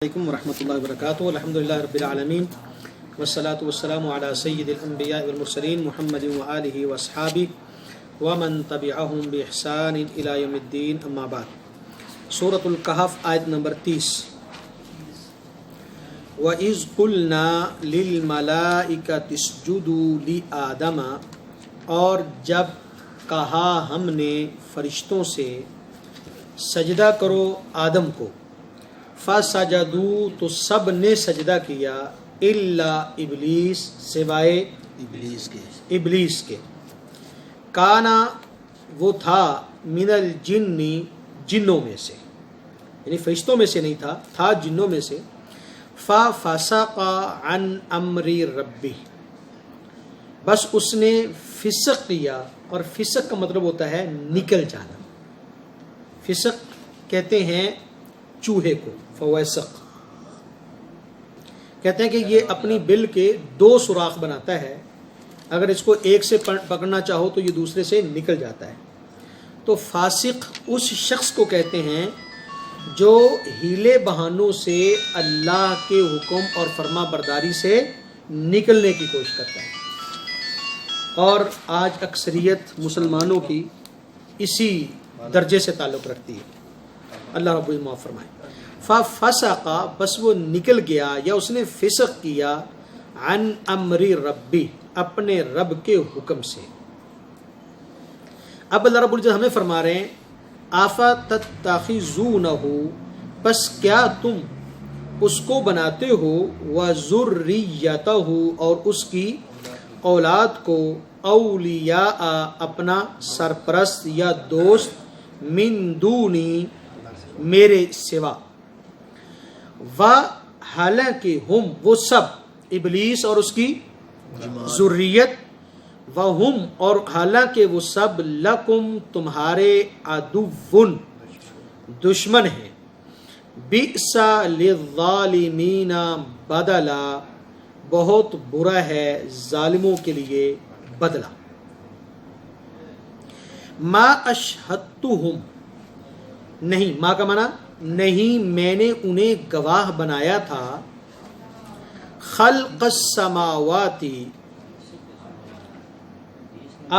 علیکم ورحمۃ اللہ وبرکاتہ الحمدللہ رب العالمین والصلاة والسلام علی سید الانبیاء والمرسلین محمد وآلہ واصحابہ ومن تبعہم بإحسان الی یوم الدین اما بعد۔ سورۃ الکہف آیت نمبر 30۔ وَإِذْ قُلْنَا لِلْمَلَائِكَةِ اسْجُدُوا لِآدَمَ، اور جب کہا ہم نے فرشتوں سے سجدہ کرو آدم کو، فَسَجَدُوا، تو سب نے سجدہ کیا، إِلَّا ابلیس، سوائے ابلیس کے، کانا، وہ تھا، من الجن، جنوں میں سے، یعنی فرشتوں میں سے نہیں تھا جنوں میں سے، فَفَسَقَ عَنْ أَمْرِ رَبِّهِ، بس اس نے فسق کیا، اور فسق کا مطلب ہوتا ہے نکل جانا۔ فسق کہتے ہیں چوہے کو، فویسق کہتے ہیں کہ یہ اپنی بل کے 2 سوراخ بناتا ہے، اگر اس کو ایک سے پکڑنا چاہو تو یہ دوسرے سے نکل جاتا ہے۔ تو فاسق اس شخص کو کہتے ہیں جو ہیلے بہانوں سے اللہ کے حکم اور فرما برداری سے نکلنے کی کوشش کرتا ہے، اور آج اکثریت مسلمانوں کی اسی درجے سے تعلق رکھتی ہے۔ اللہ رب العزت معاف فرمائے۔ فَفَسَقَ، بس وہ نکل گیا یا اس نے فسق کیا، عن امر ربی، اپنے رب کے حکم سے۔ اب اللہ رب العزت ہمیں فرما رہے ہیں، آفَتَتَّخِذُونَهُ، پس کیا تم اس کو بناتے ہو، وَذُرِّيَّتَهُ، اور اس کی اولاد کو، اولیاء، اپنا سرپرست یا دوست، من دونی، میرے سوا، و حالانکہ ہم، وہ سب، ابلیس اور اس کی ذریت، و ہم، اور حالانکہ وہ سب، لکم، تمہارے، عدوٌ، دشمن ہیں، بئس للظالمین بدلا، بہت برا ہے ظالموں کے لیے بدلہ۔ ما اشہدتہم، نہیں، ماں کا معنی نہیں، میں نے انہیں گواہ بنایا تھا، خلق السماوات،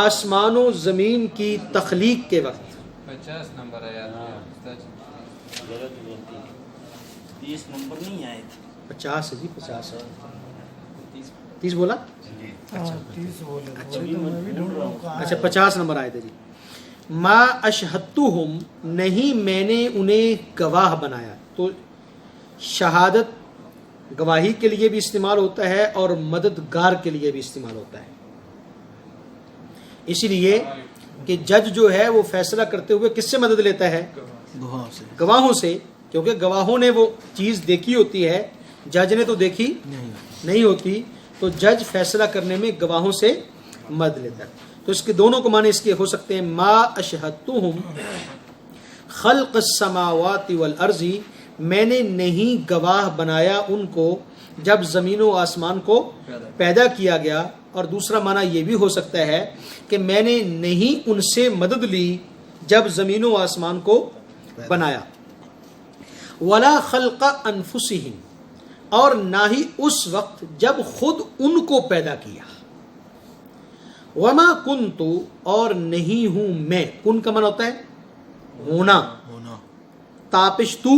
آسمان و زمین کی تخلیق کے وقت۔ 50 نمبر آیات 30 نمبر نہیں آئے تھے، 50 ہے جی، 50 ہے، 30 بولا، اچھا 50 نمبر آئے تھے جی۔ ما اشہدتہم، نہیں میں نے انہیں گواہ بنایا۔ تو شہادت گواہی کے لیے بھی استعمال ہوتا ہے اور مددگار کے لیے بھی استعمال ہوتا ہے، اسی لیے کہ جج جو ہے وہ فیصلہ کرتے ہوئے کس سے مدد لیتا ہے؟ گواہوں سے، کیونکہ گواہوں نے وہ چیز دیکھی ہوتی ہے، جج نے تو دیکھی نہیں ہوتی، تو جج فیصلہ کرنے میں گواہوں سے مدد لیتا ہے۔ تو اس کے دونوں کو معنی اس کے ہو سکتے ہیں، ما اشہدتہم خلق السماوات والارض، میں نے نہیں گواہ بنایا ان کو جب زمین و آسمان کو پیدا کیا گیا، اور دوسرا معنی یہ بھی ہو سکتا ہے کہ میں نے نہیں ان سے مدد لی جب زمین و آسمان کو بنایا، ولا خلق انفسہم، اور نہ ہی اس وقت جب خود ان کو پیدا کیا، وما کنت، اور نہیں ہوں میں، کن کا معنی ہوتا ہے ہونا، تاپش تو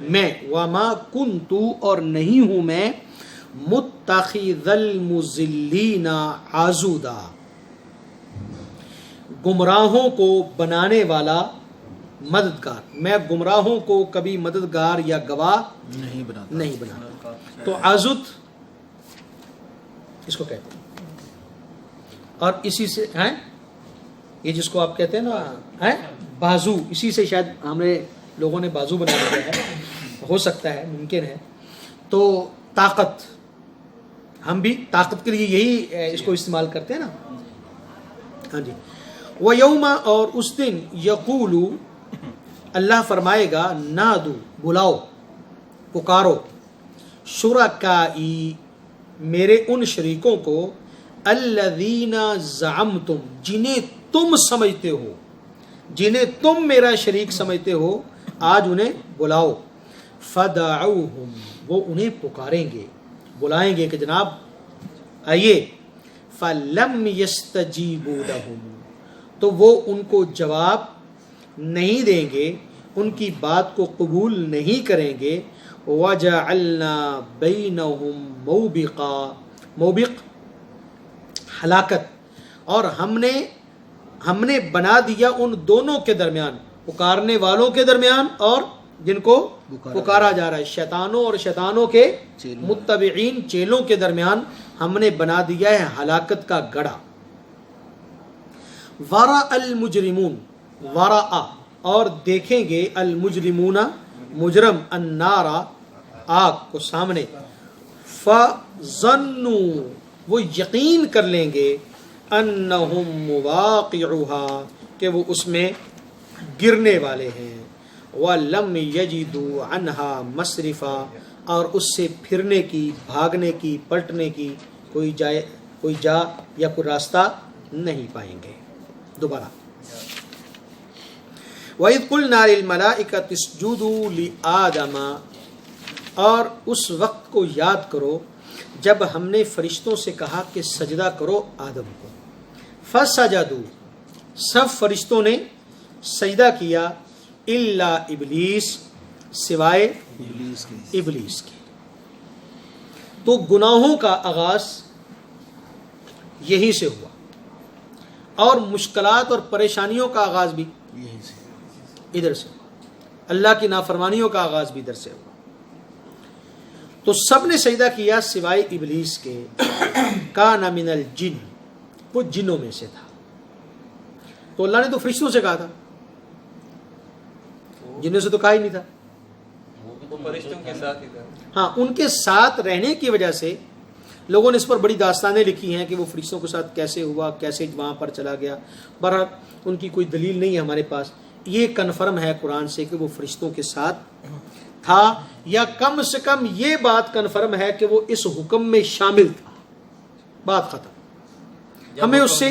میں، وما کنت، اور نہیں ہوں میں، متخذ المضلین عضدا، گمراہوں کو بنانے والا مددگار، میں گمراہوں کو کبھی مددگار یا گواہ نہیں بناتا۔ تو عضد اس کو کہتے ہیں، اور اسی سے ہیں یہ جس کو آپ کہتے ہیں نا بازو، اسی سے شاید ہمارے لوگوں نے بازو بنا دیا ہے، ہو سکتا ہے، ممکن ہے۔ تو طاقت، ہم بھی طاقت کے لیے یہی اس کو استعمال کرتے ہیں نا، ہاں جی۔ وَيَوْمَ، اور اس دن، یقول، اللہ فرمائے گا، نادو، بلاؤ، پکارو، شرکائی، میرے ان شریکوں کو، الذین زعمتم، جنہیں تم سمجھتے ہو، جنہیں تم میرا شریک سمجھتے ہو، آج انہیں بلاؤ، فدعوہم، وہ انہیں پکاریں گے، بلائیں گے کہ جناب آئیے، فلم یستجیبوا لہم، تو وہ ان کو جواب نہیں دیں گے، ان کی بات کو قبول نہیں کریں گے. وجعلنا بینہم موبقا، موبق ہلاکت، اور ہم نے بنا دیا ان دونوں کے درمیان، پکارنے والوں کے درمیان اور جن کو پکارا جا رہا ہے، شیطانوں اور شیطانوں کے متبعین چیلوں کے درمیان ہم نے بنا دیا ہے ہلاکت کا گڑھا. ورا المجرمون، ورا، اور دیکھیں گے، المجرمون مجرم، النار آگ کو سامنے، فظنوا، وہ یقین کر لیں گے، انہم مواقعها، کہ وہ اس میں گرنے والے ہیں، وَلَمْ يَجِدُوا عَنْهَا مَصْرِفًا، اور اس سے پھرنے کی، بھاگنے کی، پلٹنے کی کوئی جا یا کوئی راستہ نہیں پائیں گے. دوبارہ وَإِذْ قُلْنَا لِلْمَلَائِكَةِ اسْجُدُوا لِآدَمَ، اور اس وقت کو یاد کرو جب ہم نے فرشتوں سے کہا کہ سجدہ کرو آدم کو. فَسَجَدُوا، سب فرشتوں نے سجدہ کیا، الا ابلیس، سوائے ابلیس کے. تو گناہوں کا آغاز یہی سے ہوا، اور مشکلات اور پریشانیوں کا آغاز بھی ادھر سے ہوا، اللہ کی نافرمانیوں کا آغاز بھی ادھر سے ہوا. تو سب نے سجدہ کیا سوائے ابلیس کے. کان من الجن، وہ جنوں میں سے تھا. تو اللہ نے تو فرشتوں سے کہا تھا، جنوں سے تو کہا ہی نہیں تھا. وہ فرشتوں کے ساتھ ہی تھا. ہاں، ان کے ساتھ رہنے کی وجہ سے لوگوں نے اس پر بڑی داستانیں لکھی ہیں کہ وہ فرشتوں کے ساتھ کیسے ہوا، کیسے وہاں پر چلا گیا. بہرحال ان کی کوئی دلیل نہیں ہے ہمارے پاس. یہ کنفرم ہے قرآن سے کہ وہ فرشتوں کے ساتھ تھا، یا کم سے کم یہ بات کنفرم ہے کہ وہ اس حکم میں شامل تھا. بات ختم. ہمیں اس سے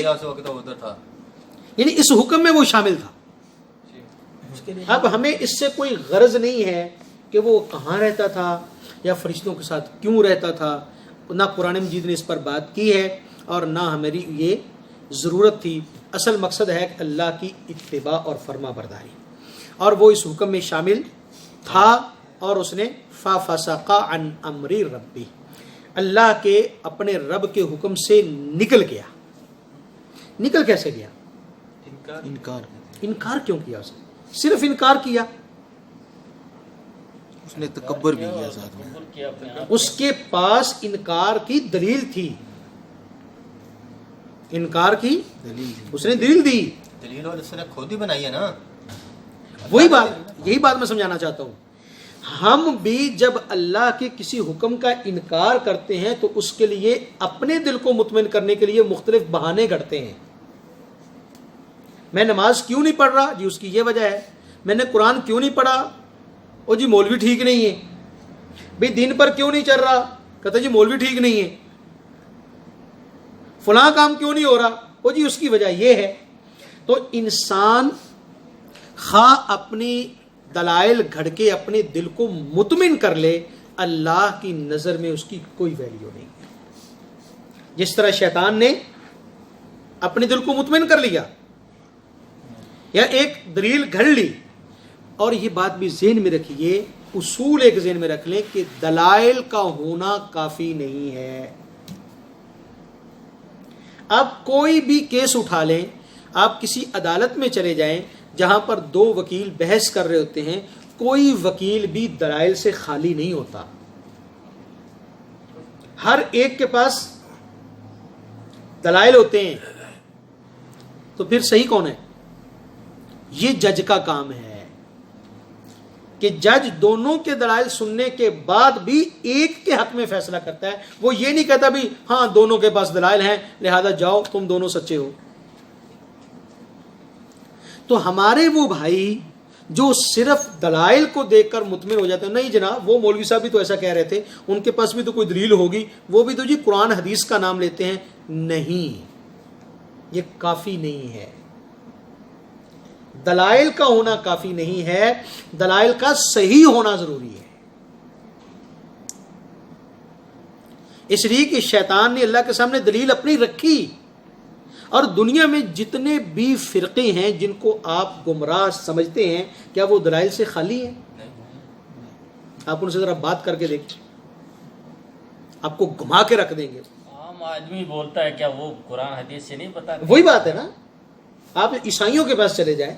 یعنی اس حکم میں وہ شامل تھا. اب ہمیں اس سے کوئی غرض نہیں ہے کہ وہ کہاں رہتا تھا یا فرشتوں کے ساتھ کیوں رہتا تھا. نہ قرآن مجید نے اس پر بات کی ہے اور نہ ہماری یہ ضرورت تھی. اصل مقصد ہے کہ اللہ کی اتباع اور فرما برداری، اور وہ اس حکم میں شامل تھا، اور اس نے فَفَسَقَ عَنْ أَمْرِ رَبِّهِ، اللہ کے اپنے رب کے حکم سے نکل گیا. نکل کیسے گیا؟ انکار کیوں کیا؟ اس نے صرف انکار کیا. اس نے تکبر بھی کیا ساتھ میں. اس کے پاس انکار کی دلیل تھی، انکار کی اس نے دلیل دی. دلیل اور اس نے خود ہی بنائی ہے نا. وہی بات، یہی بات میں سمجھانا چاہتا ہوں. ہم بھی جب اللہ کے کسی حکم کا انکار کرتے ہیں تو اس کے لیے اپنے دل کو مطمئن کرنے کے لیے مختلف بہانے گھڑتے ہیں. میں نماز کیوں نہیں پڑھ رہا؟ جی اس کی یہ وجہ ہے. میں نے قرآن کیوں نہیں پڑھا؟ او جی مولوی ٹھیک نہیں ہے. بھئی دین پر کیوں نہیں چل رہا؟ کہتا جی مولوی ٹھیک نہیں ہے. فلاں کام کیوں نہیں ہو رہا؟ او جی اس کی وجہ یہ ہے. تو انسان خواہ اپنی دلائل گھڑ کے اپنے دل کو مطمئن کر لے، اللہ کی نظر میں اس کی کوئی ویلیو نہیں ہے. جس طرح شیطان نے اپنے دل کو مطمئن کر لیا یا ایک دلیل گھڑ لی. اور یہ بات بھی ذہن میں رکھیے، اصول ایک ذہن میں رکھ لیں کہ دلائل کا ہونا کافی نہیں ہے. آپ کوئی بھی کیس اٹھا لیں، آپ کسی عدالت میں چلے جائیں جہاں پر دو وکیل بحث کر رہے ہوتے ہیں، کوئی وکیل بھی دلائل سے خالی نہیں ہوتا. ہر ایک کے پاس دلائل ہوتے ہیں. تو پھر صحیح کون ہے؟ یہ جج کا کام ہے کہ جج دونوں کے دلائل سننے کے بعد بھی ایک کے حق میں فیصلہ کرتا ہے. وہ یہ نہیں کہتا بھی ہاں دونوں کے پاس دلائل ہیں لہذا جاؤ تم دونوں سچے ہو. تو ہمارے وہ بھائی جو صرف دلائل کو دیکھ کر مطمئن ہو جاتے ہیں، نہیں جناب وہ مولوی صاحب بھی تو ایسا کہہ رہے تھے، ان کے پاس بھی تو کوئی دلیل ہوگی، وہ بھی تو جی قرآن حدیث کا نام لیتے ہیں. نہیں، یہ کافی نہیں ہے. دلائل کا ہونا کافی نہیں ہے، دلائل کا صحیح ہونا ضروری ہے. اس لیے کہ شیطان نے اللہ کے سامنے دلیل اپنی رکھی. اور دنیا میں جتنے بھی فرقے ہیں جن کو آپ گمراہ سمجھتے ہیں، کیا وہ دلائل سے خالی ہیں؟ آپ ان سے ذرا بات کر کے دیکھیں، آپ کو گھما کے رکھ دیں گے. عام آدمی بولتا ہے کیا وہ قرآن حدیث سے نہیں پتا؟ وہی بات ہے نا. آپ عیسائیوں کے پاس چلے جائیں،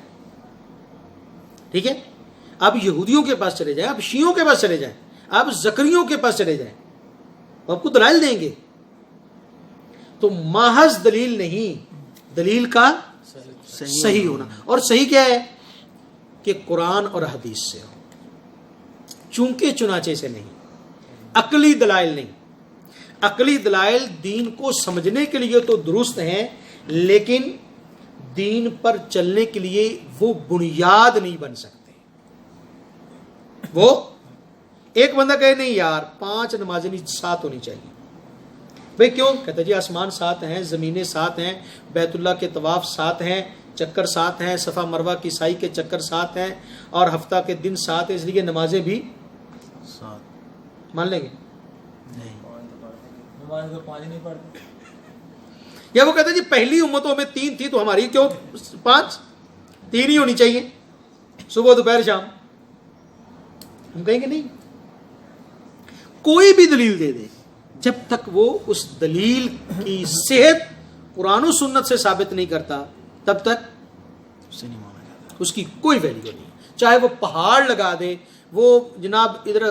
ٹھیک ہے، آپ یہودیوں کے پاس چلے جائیں، آپ شیعوں کے پاس چلے جائیں، آپ زکریوں کے پاس چلے جائیں، وہ آپ کو دلائل دیں گے. تو محض دلیل نہیں، دلیل کا صحیح ہونا. اور صحیح کیا ہے کہ قرآن اور حدیث سے ہو، چونکہ چنانچہ سے نہیں، عقلی دلائل نہیں. عقلی دلائل دین کو سمجھنے کے لیے تو درست ہیں، لیکن دین پر چلنے کے لیے وہ بنیاد نہیں بن سکتے. وہ ایک بندہ کہے نہیں یار 5 نمازیں 7 ہونی چاہیے. بھئی کیوں؟ کہتا جی آسمان 7 ہیں، زمینیں 7 ہیں، بیت اللہ کے طواف 7 ہیں، چکر 7 ہیں، صفا مروہ کی سعی کے چکر 7 ہیں، اور ہفتہ کے دن 7 ہیں، اس لیے نمازیں بھی 7 مان لیں گے. نماز تو 5 نہیں پڑھتے. یا وہ کہتا جی پہلی امتوں میں 3 تھی تو ہماری کیوں 5؟ 3 ہی ہونی چاہیے، صبح دوپہر شام. ہم کہیں گے نہیں، کوئی بھی دلیل دے دے، جب تک وہ اس دلیل کی صحت قرآن و سنت سے ثابت نہیں کرتا تب تک اس کی کوئی ویلیو نہیں. چاہے وہ پہاڑ لگا دے، وہ جناب ادھر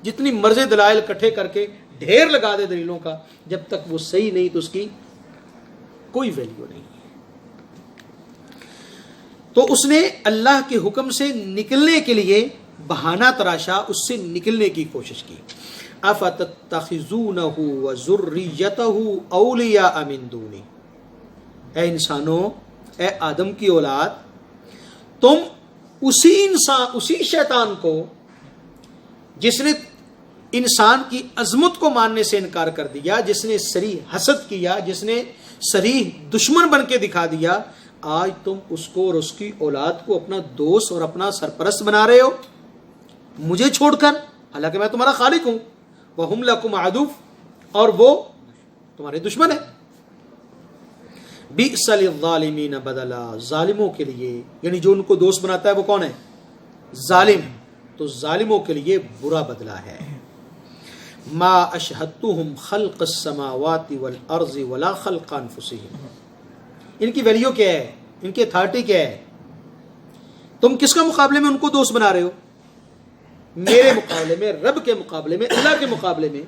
جتنی مرضی دلائل اکٹھے کر کے ڈھیر لگا دے دلیلوں کا، جب تک وہ صحیح نہیں تو اس کی کوئی ویلیو نہیں. تو اس نے اللہ کے حکم سے نکلنے کے لیے بہانہ تراشا، اس سے نکلنے کی کوشش کی. افتتخذونہ وذریتہ اولیاء من دونی، اے انسانوں، اے آدم کی اولاد، تم اسی شیطان کو جس نے انسان کی عظمت کو ماننے سے انکار کر دیا، جس نے صریح حسد کیا، جس نے صریح دشمن بن کے دکھا دیا، آج تم اس کو اور اس کی اولاد کو اپنا دوست اور اپنا سرپرست بنا رہے ہو مجھے چھوڑ کر، حالانکہ میں تمہارا خالق ہوں. وَهُمْ لَكُمْ عَدُوٌّ، اور وہ تمہارے دشمن ہیں. بِئْسَ لِلظَّالِمِينَ بَدَلًا، ظالموں کے لیے، یعنی جو ان کو دوست بناتا ہے وہ کون ہے؟ ظالم. تو ظالموں کے لیے برا بدلہ ہے. مَا أَشْهَدتُّهُمْ خَلْقَ السَّمَاوَاتِ وَالْأَرْضِ وَلَا خَلْقَ أَنفُسِهِمْ. ان کی ویلیو کیا ہے؟ ان کی اتھارٹی کیا ہے؟ تم کس کا مقابلے میں ان کو دوست بنا رہے ہو؟ میرے مقابلے میں، رب کے مقابلے میں، اللہ کے مقابلے میں،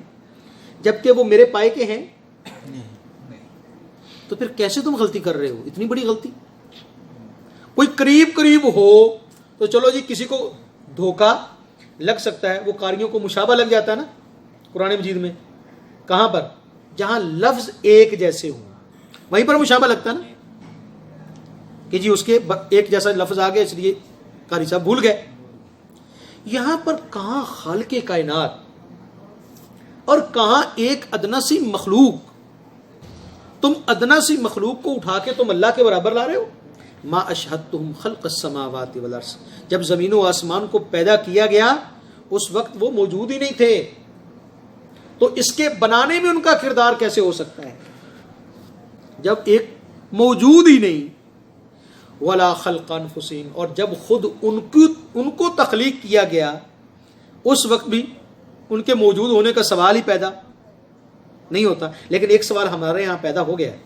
جبکہ وہ میرے پائے کے ہیں. تو پھر کیسے تم غلطی کر رہے ہو؟ اتنی بڑی غلطی. کوئی قریب ہو تو چلو جی کسی کو دھوکا لگ سکتا ہے، وہ قاریوں کو مشابہ لگ جاتا ہے نا قرآن مجید میں. کہاں پر؟ جہاں لفظ ایک جیسے ہوں وہیں پر مشابہ لگتا ہے نا، کہ جی اس کے ایک جیسا لفظ آ گیا اس لیے قاری صاحب بھول گئے. یہاں پر کہاں خالق کائنات اور کہاں ایک ادنا سی مخلوق. تم ادنا سی مخلوق کو اٹھا کے تم اللہ کے برابر لا رہے ہو. ما اشہدتہم خلق السماوات والارض، جب زمین و آسمان کو پیدا کیا گیا اس وقت وہ موجود ہی نہیں تھے، تو اس کے بنانے میں ان کا کردار کیسے ہو سکتا ہے جب ایک موجود ہی نہیں. ولا خلق انفسہم، اور جب خود ان کو تخلیق کیا گیا اس وقت بھی ان کے موجود ہونے کا سوال ہی پیدا نہیں ہوتا. لیکن ایک سوال ہمارے یہاں پیدا ہو گیا ہے.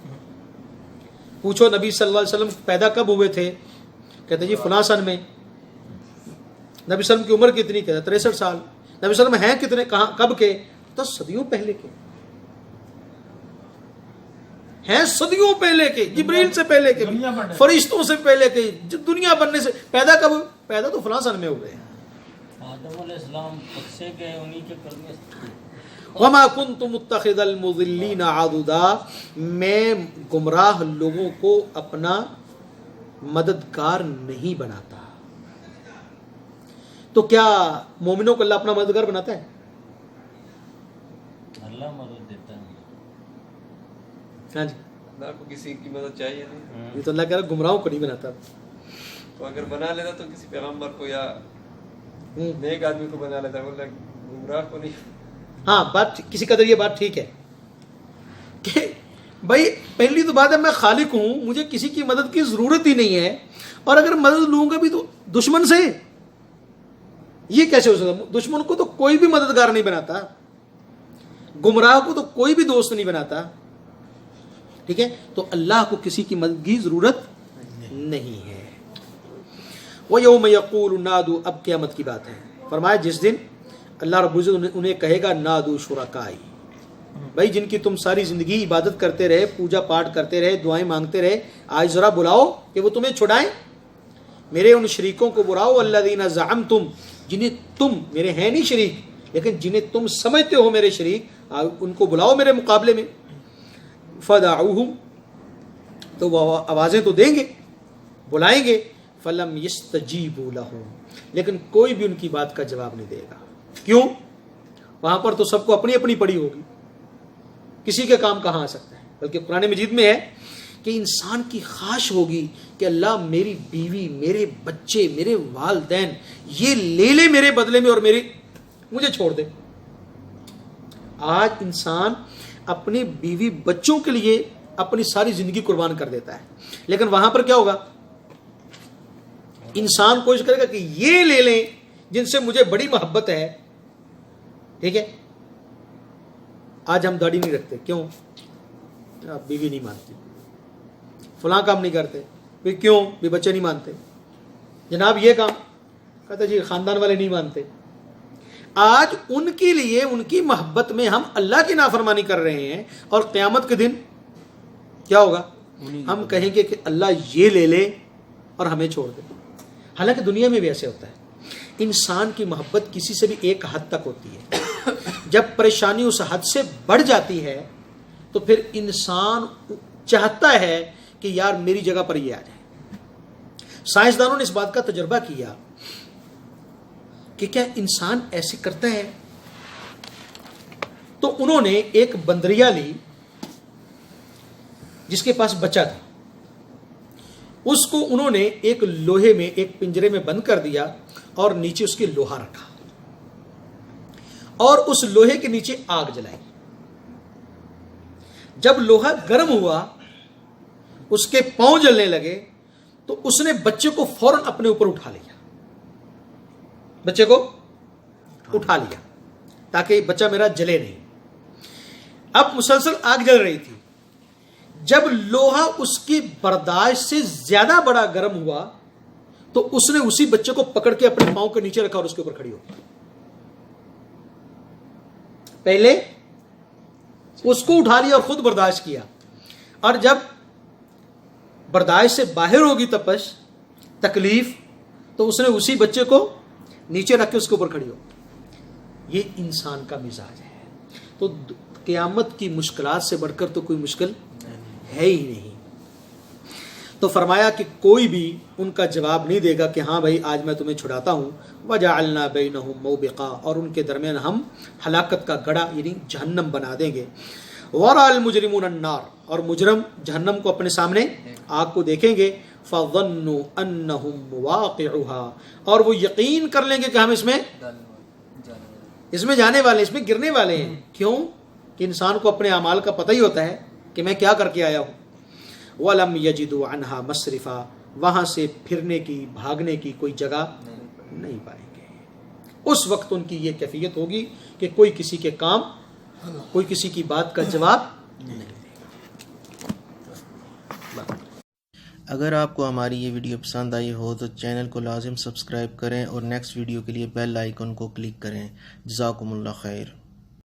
پوچھو نبی صلی اللہ علیہ وسلم پیدا کب ہوئے تھے؟ کہتے جی فلاں سن میں. نبی صلی اللہ علیہ وسلم کی عمر کتنی؟ کہتے 63 سال. نبی صلی اللہ علیہ وسلم ہیں کتنے؟ کہاں کب کے؟ 10 صدیوں پہلے کے ہیں، صدیوں پہلے کے، جبریل سے پہلے کے، فرشتوں سے پہلے کے، دنیا بننے سے. پیدا کب؟ پیدا تو فلاں سن میں ہوئے ہیں. آدم علیہ السلام سے گئے انہی کے کرنے سے. وَمَا كُنْتُ مُتَّخِذَ الْمُضِلِّينَ عَضُدًا، میں گمراہ لوگوں کو اپنا مددگار نہیں بناتا. تو کیا مومنوں کو اللہ اپنا مددگار بناتا ہے؟ اللہ مدد دیتا ہے. ہاں جی، اللہ کو کسی کی مدد چاہیے نہیں. یہ تو اللہ کہہ رہا گمراہوں کو نہیں بناتا. تو اگر بنا لیتا تو کسی پیغمبر کو یا نیک آدمی کو بنا لیتا، وہ گمراہ کو نہیں. ہاں بات کسی قدر یہ بات ٹھیک ہے کہ بھائی پہلی تو بات ہے میں خالق ہوں, مجھے کسی کی مدد کی ضرورت ہی نہیں ہے, اور اگر مدد لوں گا بھی تو دشمن سے, یہ کیسے ہو سکتا؟ دشمن کو تو کوئی بھی مددگار نہیں بناتا, گمراہ کو تو کوئی بھی دوست نہیں بناتا, ٹھیک ہے. تو اللہ کو کسی کی مدد کی ضرورت نہیں ہے. وَيَوْمَ يَقُولُ نَادُوا, اب قیامت کی بات ہے. فرمایا جس دن اللہ رب العزت انہیں کہے گا نادو شرکائی, بھائی جن کی تم ساری زندگی عبادت کرتے رہے, پوجا پاٹ کرتے رہے, دعائیں مانگتے رہے, آج ذرا بلاؤ کہ وہ تمہیں چھڑائیں. میرے ان شریکوں کو بلاؤ, الذین زعمتم, جنہیں تم, میرے ہیں نہیں شریک لیکن جنہیں تم سمجھتے ہو میرے شریک, ان کو بلاؤ میرے مقابلے میں. فدعوہم, تو وہ آوازیں تو دیں گے, بلائیں گے. فلم یستجیبوا لہم, لیکن کوئی بھی ان کی بات کا جواب نہیں دے گا. کیوں؟ وہاں پر تو سب کو اپنی اپنی پڑی ہوگی, کسی کے کام کہاں آ سکتا ہے. بلکہ قرآن مجید میں ہے کہ انسان کی خواہش ہوگی کہ اللہ میری بیوی, میرے بچے, میرے والدین یہ لے لے میرے بدلے میں اور مجھے چھوڑ دے. آج انسان اپنی بیوی بچوں کے لیے اپنی ساری زندگی قربان کر دیتا ہے, لیکن وہاں پر کیا ہوگا؟ انسان کوشش کرے گا کہ یہ لے لیں جن سے مجھے بڑی محبت ہے, ٹھیک ہے. آج ہم داڑھی نہیں رکھتے, کیوں؟ آپ بیوی نہیں مانتی, فلاں کام نہیں کرتے, پھر کیوں؟ بھی بچے نہیں مانتے. جناب یہ کام, کہتا جی خاندان والے نہیں مانتے. آج ان کے لیے, ان کی محبت میں ہم اللہ کی نافرمانی کر رہے ہیں, اور قیامت کے دن کیا ہوگا؟ ہم کہیں گے کہ اللہ یہ لے لے اور ہمیں چھوڑ دے. حالانکہ دنیا میں بھی ایسے ہوتا ہے, انسان کی محبت کسی سے بھی ایک حد تک ہوتی ہے, جب پریشانی اس حد سے بڑھ جاتی ہے تو پھر انسان چاہتا ہے کہ یار میری جگہ پر یہ آ جائے. سائنسدانوں نے اس بات کا تجربہ کیا کہ کیا انسان ایسے کرتا ہے. تو انہوں نے ایک بندریا لی جس کے پاس بچہ تھا, اس کو انہوں نے ایک لوہے میں, ایک پنجرے میں بند کر دیا اور نیچے اس کے لوہا رکھا, اور اس لوہے کے نیچے آگ جلائی. جب لوہا گرم ہوا, اس کے پاؤں جلنے لگے, تو اس نے بچے کو فوراً اپنے اوپر اٹھا لیا, بچے کو اٹھا لیا تاکہ بچہ میرا جلے نہیں. اب مسلسل آگ جل رہی تھی, جب لوہا اس کی برداشت سے زیادہ بڑا گرم ہوا تو اس نے اسی بچے کو پکڑ کے اپنے پاؤں کے نیچے رکھا اور اس کے اوپر کھڑی ہو. پہلے اس کو اٹھا لیا اور خود برداشت کیا, اور جب برداشت سے باہر ہوگی تپش, تکلیف, تو اس نے اسی بچے کو نیچے رکھ کے اس کے اوپر کھڑی ہو. یہ انسان کا مزاج ہے. تو قیامت کی مشکلات سے بڑھ کر تو کوئی مشکل ہے ہی نہیں. تو فرمایا کہ کوئی بھی ان کا جواب نہیں دے گا کہ ہاں بھائی آج میں تمہیں چھڑاتا ہوں. وَجَعَلْنَا بَيْنَهُمْ مَوْبِقًا, اور ان کے درمیان ہم ہلاکت کا گڑھا یعنی جہنم بنا دیں گے. وَرَأَى الْمُجْرِمُونَ النَّارَ, اور مجرم جہنم کو اپنے سامنے, آگ کو دیکھیں گے. فَظَنُّوا أَنَّهُمْ مُوَاقِعُهَا, اور وہ یقین کر لیں گے کہ ہم اس میں جانے والے, اس میں گرنے والے ہیں. کیوں؟ کہ انسان کو اپنے اعمال کا پتہ ہی ہوتا ہے کہ میں کیا کر کے آیا ہوں. وَلَمْ يَجِدُوا عَنْهَا مَصْرِفًا, وہاں سے پھرنے کی, بھاگنے کی کوئی جگہ نہیں پائیں گے. اس وقت ان کی یہ کیفیت ہوگی کہ کوئی کسی کے کام, کوئی کسی کی بات کا جواب نہیں دے گا. اگر آپ کو ہماری یہ ویڈیو پسند آئی ہو تو چینل کو لازم سبسکرائب کریں اور نیکسٹ ویڈیو کے لیے بیل آئیکن کو کلک کریں. جزاکم اللہ خیر.